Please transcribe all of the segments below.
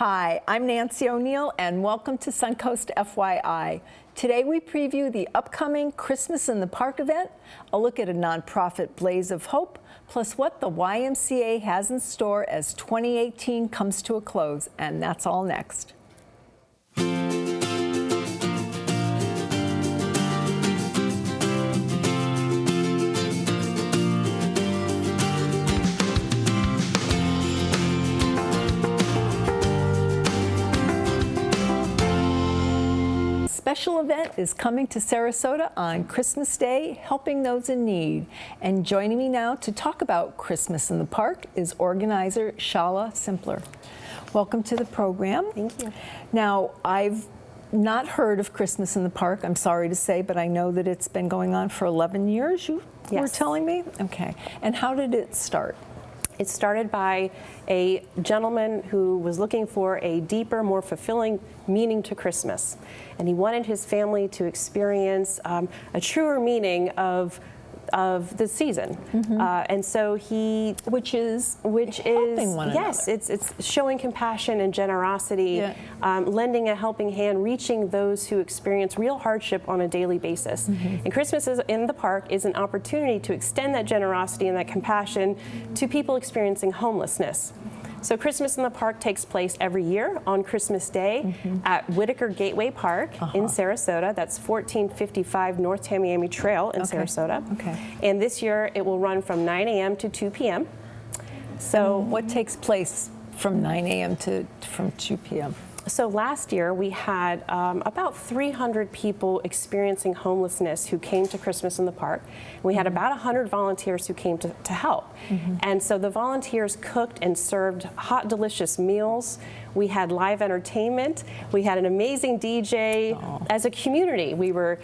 Hi, I'm Nancy O'Neill, and welcome to Suncoast FYI. Today we preview the upcoming Christmas in the Park event, a look at a nonprofit Blaze of Hope, plus what the YMCA has in store as 2018 comes to a close, and that's all next. Special event is coming to Sarasota on Christmas Day, helping those in need. And joining me now to talk about Christmas in the Park is organizer Shala Simpler. Welcome to the program. Thank you. Now, I've not heard of Christmas in the Park, I'm sorry to say, but I know that it's been going on for 11 years, you were telling me? Okay. And how did it start? It started by a gentleman who was looking for a deeper, more fulfilling meaning to Christmas. And he wanted his family to experience a truer meaning of the season. And so he... Which is helping one another. Yes, it's showing compassion and generosity, lending a helping hand, reaching those who experience real hardship on a daily basis. And Christmas in the Park is an opportunity to extend that generosity and that compassion to people experiencing homelessness. So Christmas in the Park takes place every year on Christmas Day at Whitaker Gateway Park in Sarasota. That's 1455 North Tamiami Trail in Sarasota. And this year it will run from 9 a.m. to 2 p.m. So what takes place from 9 a.m. to 2 p.m.? So last year we had about 300 people experiencing homelessness who came to Christmas in the Park. We had about 100 volunteers who came to help. And so the volunteers cooked and served hot, delicious meals. We had live entertainment. We had an amazing DJ. As a community, we were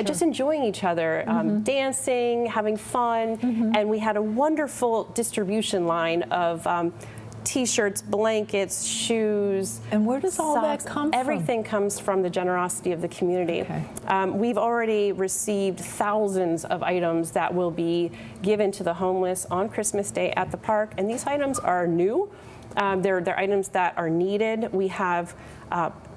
just enjoying each other, dancing, having fun, and we had a wonderful distribution line of T-shirts, blankets, shoes. And where does all socks, that come from? Everything comes from the generosity of the community. We've already received thousands of items that will be given to the homeless on Christmas Day at the park, and these items are new. They're items that are needed. We have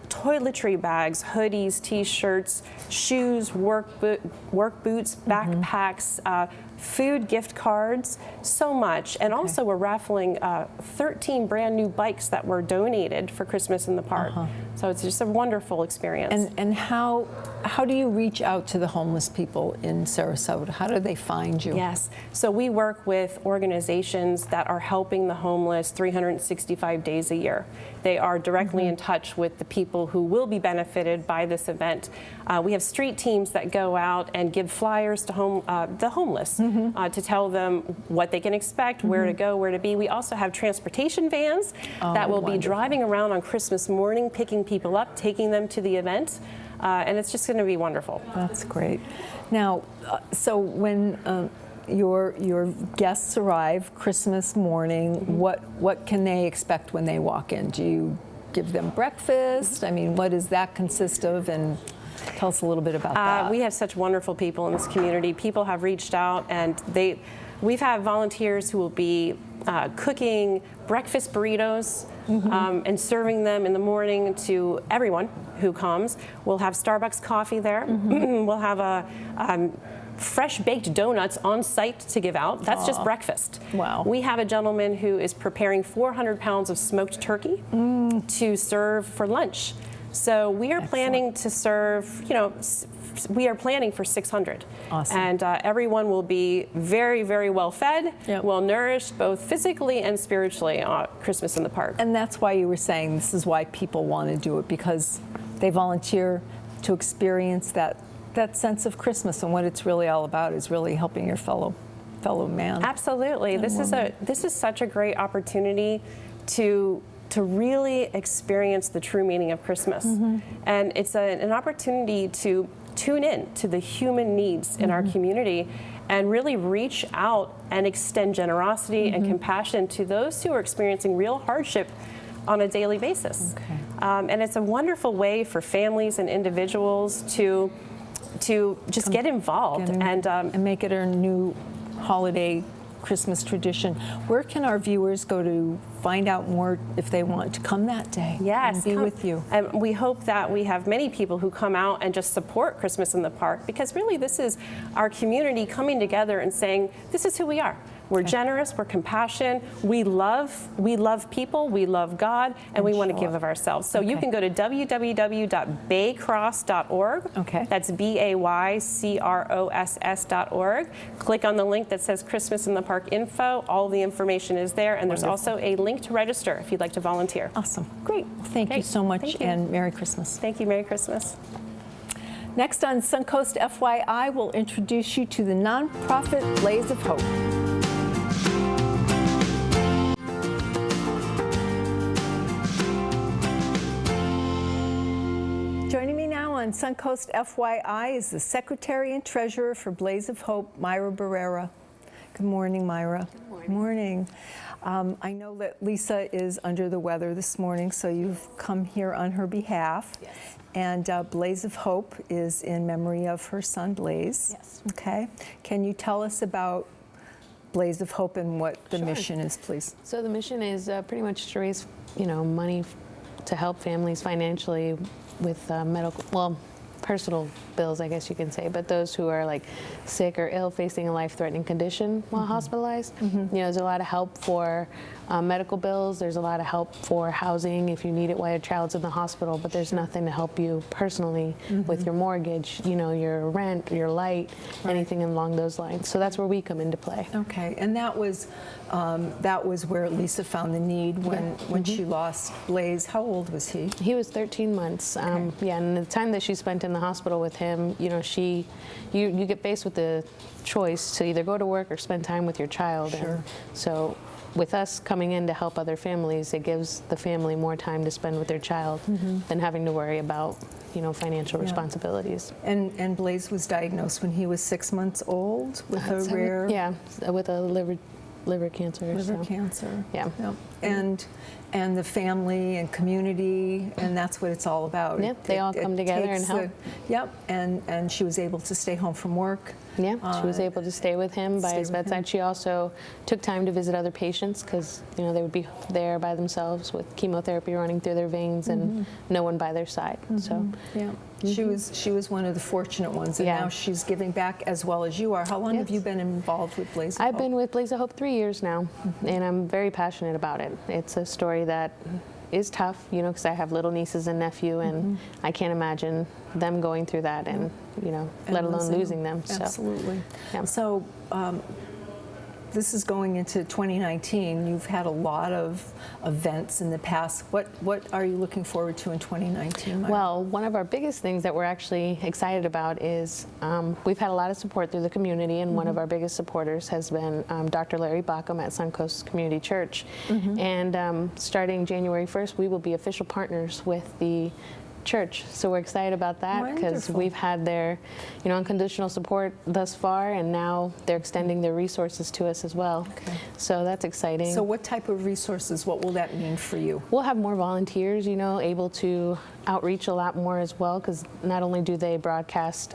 toiletry bags, hoodies, T-shirts, shoes, work boots, backpacks, food gift cards, so much. And also we're raffling 13 brand new bikes that were donated for Christmas in the Park. So it's just a wonderful experience. And how do you reach out to the homeless people in Sarasota? How do they find you? Yes, so we work with organizations that are helping the homeless 365 days a year. They are directly in touch with the people who will be benefited by this event. We have street teams that go out and give flyers to the homeless to tell them what they can expect, where to go, where to be. We also have transportation vans that will be driving around on Christmas morning, picking people up, taking them to the event, and it's just going to be wonderful. That's great. Now, so when your guests arrive Christmas morning, what can they expect when they walk in? Do you give them breakfast? I mean, what does that consist of? And tell us a little bit about that. We have such wonderful people in this community. People have reached out, and we've had volunteers who will be cooking breakfast burritos and serving them in the morning to everyone who comes. We'll have Starbucks coffee there. We'll have a fresh baked donuts on site to give out. That's just breakfast. Wow. We have a gentleman who is preparing 400 pounds of smoked turkey to serve for lunch. So we are planning to serve, we are planning for 600. Awesome. And everyone will be very, very well fed, well nourished, both physically and spiritually on Christmas in the Park. And that's why you were saying this is why people want to do it, because they volunteer to experience that sense of Christmas, and what it's really all about is really helping your fellow man. Absolutely. This is such a great opportunity to really experience the true meaning of Christmas. And it's an opportunity to tune in to the human needs in our community and really reach out and extend generosity and compassion to those who are experiencing real hardship on a daily basis. And it's a wonderful way for families and individuals to just get involved and make it a new holiday Christmas tradition. Where can our viewers go to find out more if they want to come that day? Yes, and be with you. And we hope that we have many people who come out and just support Christmas in the Park, because really this is our community coming together and saying, this is who we are. We're generous, we're compassionate, we love people, we love God, and we want to give of ourselves. So you can go to www.baycross.org. Okay. That's BAYCROSS.org. Click on the link that says Christmas in the Park info. All the information is there, and there's also a link to register if you'd like to volunteer. Awesome. Great. Thank you so much, Thank you. and Merry Christmas. Thank you. Merry Christmas. Next on Suncoast FYI, we'll introduce you to the nonprofit Blaze of Hope. Joining me now on Suncoast FYI is the Secretary and Treasurer for Blaze of Hope, Myra Barrera. Good morning, Myra. Good morning. Good morning. I know that Lisa is under the weather this morning, so you've come here on her behalf. Yes. And Blaze of Hope is in memory of her son, Blaze. Yes. Okay. Can you tell us about Blaze of Hope and what the Sure. mission is, please? So the mission is pretty much to raise, money to help families financially with personal bills, I guess you can say, but those who are like sick or ill, facing a life-threatening condition while hospitalized. There's a lot of help for medical bills. There's a lot of help for housing if you need it while your child's in the hospital, but there's nothing to help you personally with your mortgage, your rent, your light, anything along those lines. So that's where we come into play. Okay, and that was where Lisa found the need when she lost Blaze. How old was he? He was 13 months. And the time that she spent in the hospital with him, you get faced with the choice to either go to work or spend time with your child. Sure. And so with us coming in to help other families, it gives the family more time to spend with their child than having to worry about, financial responsibilities. And Blaze was diagnosed when he was 6 months old with a rare with a liver cancer. liver cancer. Yeah. Yep. And the family and community, and that's what it's all about. Yep, they all come together and help. Yep, and she was able to stay home from work. Yeah, she was able to stay with him by his bedside. She also took time to visit other patients because they would be there by themselves with chemotherapy running through their veins and no one by their side. So yeah, she was one of the fortunate ones, and now she's giving back as well as you are. How long have you been involved with Blaze of Hope? I've been with Blaze of Hope 3 years now, and I'm very passionate about it. It's a story that is tough, because I have little nieces and nephew, and I can't imagine them going through that, and let alone losing them. Absolutely. So, So this is going into 2019. You've had a lot of events in the past. What are you looking forward to in 2019? Myra? Well, one of our biggest things that we're actually excited about is we've had a lot of support through the community, and one of our biggest supporters has been Dr. Larry Backham at Suncoast Community Church. And starting January 1st, we will be official partners with the church. So we're excited about that because Wonderful. we've had their unconditional support thus far, and now they're extending their resources to us as well. Okay. So that's exciting. So what type of resources, what will that mean for you? We'll have more volunteers, able to outreach a lot more as well, because not only do they broadcast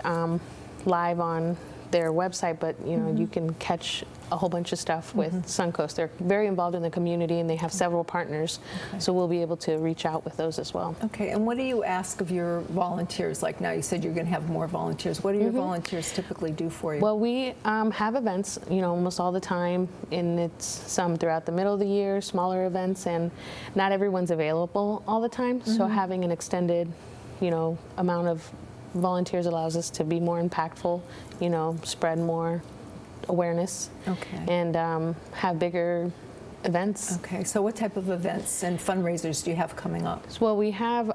live on their website, but you can catch a whole bunch of stuff with Suncoast. They're very involved in the community, and they have several partners, so we'll be able to reach out with those as well. Okay, and what do you ask of your volunteers? Like now you said you're going to have more volunteers. What do your volunteers typically do for you? Well, we have events, almost all the time, and it's some throughout the middle of the year, smaller events, and not everyone's available all the time, so having an extended, amount of volunteers allows us to be more impactful, spread more awareness, and have bigger events. Okay, so what type of events and fundraisers do you have coming up? Well, we have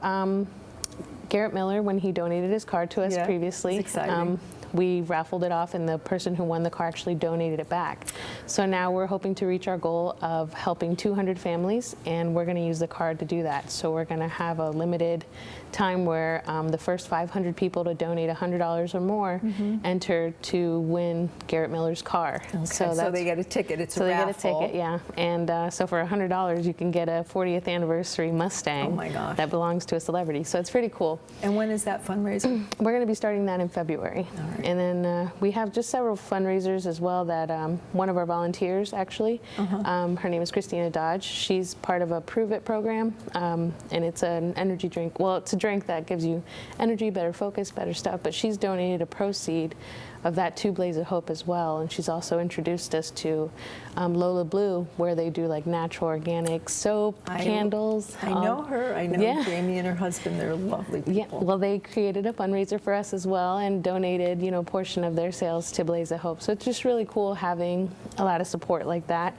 Garrett Miller, when he donated his car to us previously. That's exciting. We raffled it off, and the person who won the car actually donated it back. So now we're hoping to reach our goal of helping 200 families, and we're going to use the card to do that. So we're going to have a limited time where the first 500 people to donate $100 or more enter to win Garrett Miller's car. Okay, so they get a ticket. It's a raffle. So they get a ticket, yeah. And so for $100, you can get a 40th anniversary Mustang. Oh my gosh. That belongs to a celebrity. So it's pretty cool. And when is that fundraiser? We're going to be starting that in February. All right. And then we have just several fundraisers as well that one of our volunteers, actually, her name is Christina Dodge. She's part of a Prove It program, and it's an energy drink. Well, it's a drink that gives you energy, better focus, better stuff, but she's donated a proceed of that to Blaze of Hope as well. And she's also introduced us to Lola Blue, where they do like natural organic soap, candles. I know her. I know yeah. Jamie and her husband. They're lovely people. Yeah, well, they created a fundraiser for us as well and donated, a portion of their sales to Blaze of Hope. So it's just really cool having a lot of support like that.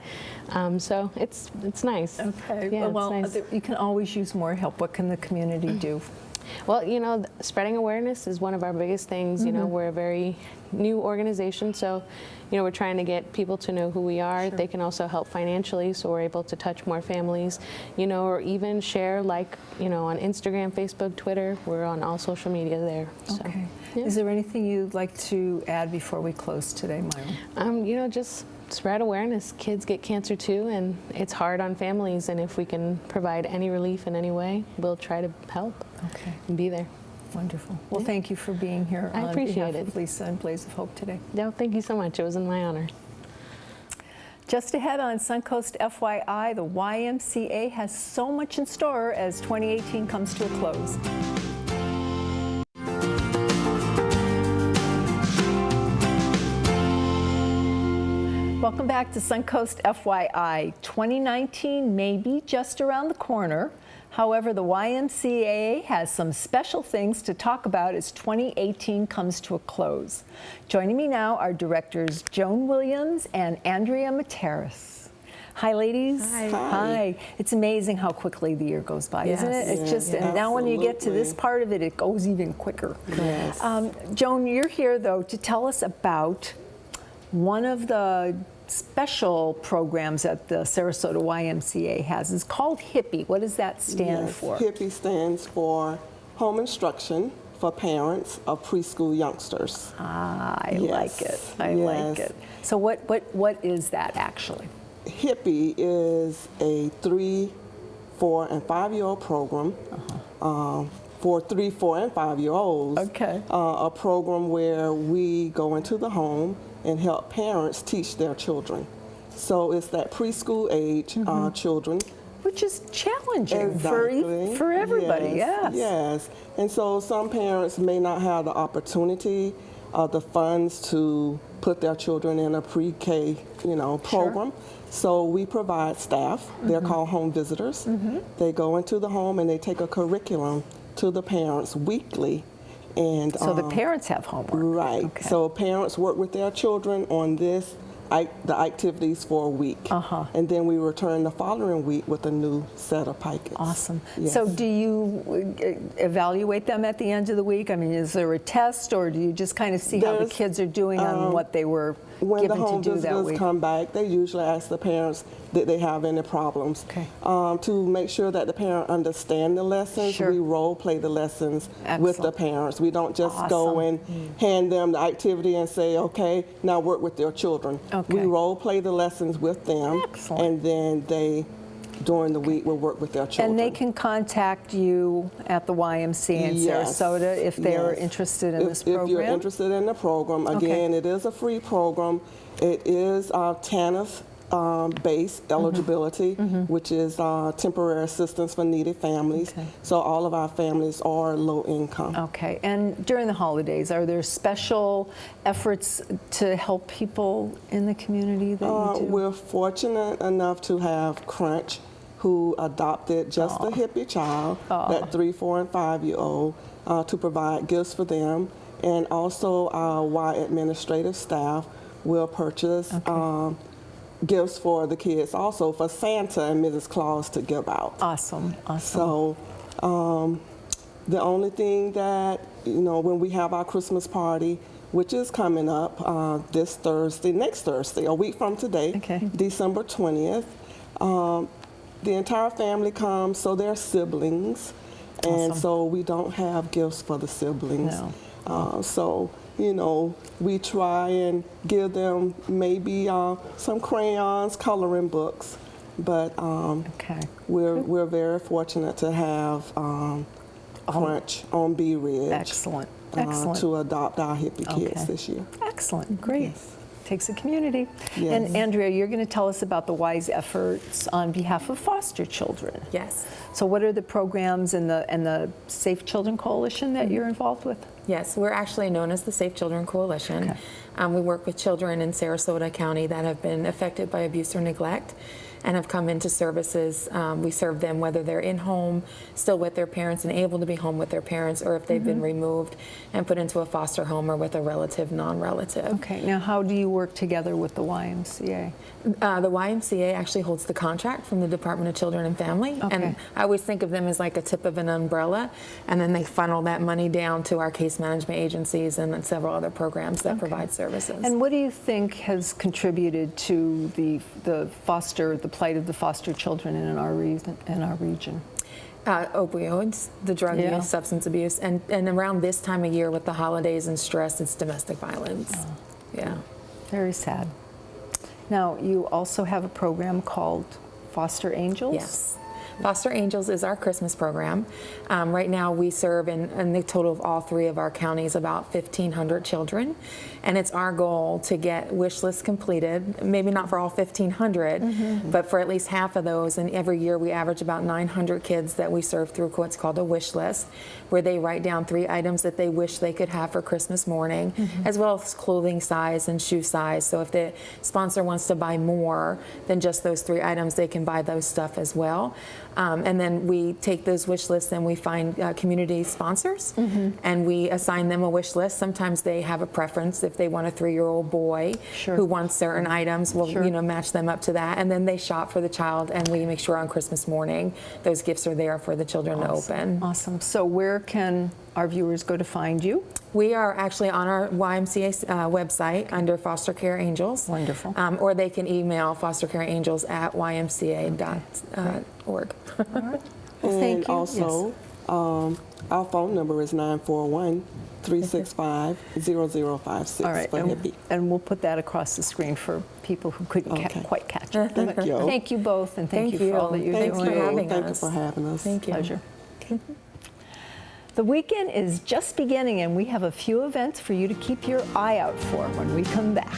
So it's nice. Okay. Yeah, well, it's nice. you can always use more help. What can the community do? Well, spreading awareness is one of our biggest things. We're a very new organization, so, we're trying to get people to know who we are. Sure. They can also help financially, so we're able to touch more families, or even share, on Instagram, Facebook, Twitter. We're on all social media there. Okay. So, yeah. Is there anything you'd like to add before we close today, Myron? Just spread awareness. Kids get cancer too, and it's hard on families, and if we can provide any relief in any way, we'll try to help and be there. Wonderful. Well, thank you for being here I appreciate on behalf it. of Lisa and Blaze of Hope today. No, thank you so much. It was in my honor. Just ahead on Suncoast FYI, the YMCA has so much in store as 2018 comes to a close. Welcome back to Suncoast FYI. 2019 may be just around the corner. However, the YMCA has some special things to talk about as 2018 comes to a close. Joining me now are directors Joan Williams and Andrea Materis. Hi, ladies. Hi. Hi. It's amazing how quickly the year goes by, isn't it? It's just, and now when you get to this part of it, it goes even quicker. Yes. Joan, you're here, though, to tell us about one of the special programs that the Sarasota YMCA has. Is called HIPPY. What does that stand for? HIPPY stands for Home Instruction for Parents of Preschool Youngsters. I like it. I like it. So what is that actually? HIPPY is a 3, 4, and 5-year-old program for 3, 4, and 5-year-olds. Okay. A program where we go into the home and help parents teach their children. So it's that preschool age children. Which is challenging Exactly. for everybody, yes. Yes. And so some parents may not have the opportunity or the funds to put their children in a pre-K, program. So we provide staff. They're called home visitors. They go into the home and they take a curriculum to the parents weekly. And so the parents have homework. Right. Okay. So parents work with their children on the activities for a week. And then we return the following week with a new set of packets. Awesome. Yes. So do you evaluate them at the end of the week? I mean, is there a test, or do you just kind of see how the kids are doing on what they were when given the home to do that visitors week? come back, they usually ask the parents that they have any problems. Okay. To make sure that the parent understand the lessons, Sure. we role play the lessons with the Excellent. parents. We don't just go and hand them the activity and say, okay, now work with their children. Okay. We role play the lessons with them. Excellent. And then they, during the week, will work with their children. And they can contact you at the YMCA in Yes, Sarasota if they're yes. interested in this program? If you're interested in the program, again, it is a free program. It is TANF based eligibility, which is temporary assistance for needy families. Okay. So all of our families are low income. Okay, and during the holidays, are there special efforts to help people in the community that you do? We're fortunate enough to have Crunch, who adopted just a hippie child, that 3, 4, and 5-year-old, to provide gifts for them. And also our Y administrative staff will purchase gifts for the kids, also for Santa and Mrs. Claus to give out. Awesome, awesome. So the only thing that, when we have our Christmas party, which is coming up next Thursday, a week from today, December 20th, the entire family comes, so they're siblings, and so we don't have gifts for the siblings. No. So, we try and give them maybe some crayons, coloring books, but we're very fortunate to have Crunch on Bee Ridge. Excellent. Excellent. To adopt our hippie kids Okay. this year. Excellent. Great. Takes a community. Yes. And Andrea, you're going to tell us about the WISE efforts on behalf of foster children. Yes. So what are the programs and the Safe Children Coalition that you're involved with? Yes, we're actually known as the Safe Children Coalition. We work with children in Sarasota County that have been affected by abuse or neglect and have come into services. We serve them whether they're in home, still with their parents and able to be home with their parents, or if they've been removed and put into a foster home or with a relative, non-relative. Okay, now how do you work together with the YMCA? The YMCA actually holds the contract from the Department of Children and Family, and I always think of them as like a tip of an umbrella, and then they funnel that money down to our case management agencies and then several other programs that provide services. And what do you think has contributed to the plight of the foster children in our region? Opioids, the drug Yeah. use, substance abuse, and around this time of year with the holidays and stress, it's domestic violence. Yeah. Very sad. Now, you also have a program called Foster Angels? Yes. Foster Angels is our Christmas program. Right now we serve in the total of all 3 of our counties about 1,500 children. And it's our goal to get wish lists completed, maybe not for all 1,500, but for at least half of those. And every year we average about 900 kids that we serve through what's called a wish list, where they write down 3 items that they wish they could have for Christmas morning, as well as clothing size and shoe size. So if the sponsor wants to buy more than just those 3 items, they can buy those stuff as well. And then we take those wish lists and we find community sponsors and we assign them a wish list. Sometimes they have a preference. If they want a 3-year-old boy who wants certain items, we'll match them up to that. And then they shop for the child and we make sure on Christmas morning those gifts are there for the children to open. Awesome. So where can our viewers go to find you? We are actually on our YMCA website under Foster Care Angels. Wonderful. Or they can email fostercareangels@ymca.org. Well, thank And you. also, our phone number is 941-365-0056 All right, for hippie. and we'll put that across the screen for people who couldn't quite catch it. Thank you. Thank you both, and thank you for all that you're Thank doing. for having Thank you us. for having us. Thank you. Pleasure. The weekend is just beginning, and we have a few events for you to keep your eye out for when we come back.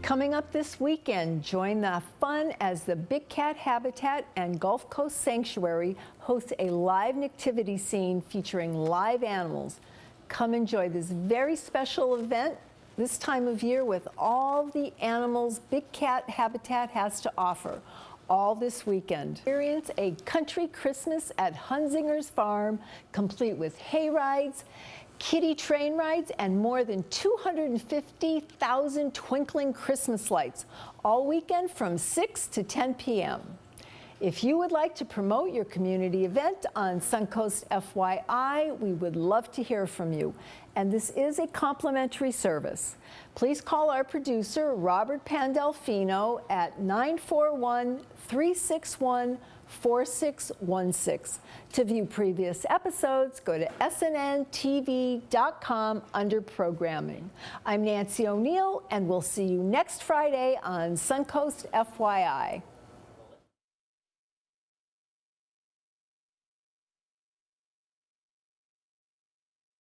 Coming up this weekend, join the fun as the Big Cat Habitat and Gulf Coast Sanctuary hosts a live nativity scene featuring live animals. Come enjoy this very special event this time of year with all the animals Big Cat Habitat has to offer. All this weekend. Experience a country Christmas at Hunzinger's Farm, complete with hay rides, kiddie train rides, and more than 250,000 twinkling Christmas lights, all weekend from 6 to 10 p.m. If you would like to promote your community event on Suncoast FYI, we would love to hear from you. And this is a complimentary service. Please call our producer, Robert Pandolfino, at 941-361-4616. To view previous episodes, go to snnTV.com under Programming. I'm Nancy O'Neill, and we'll see you next Friday on Suncoast FYI.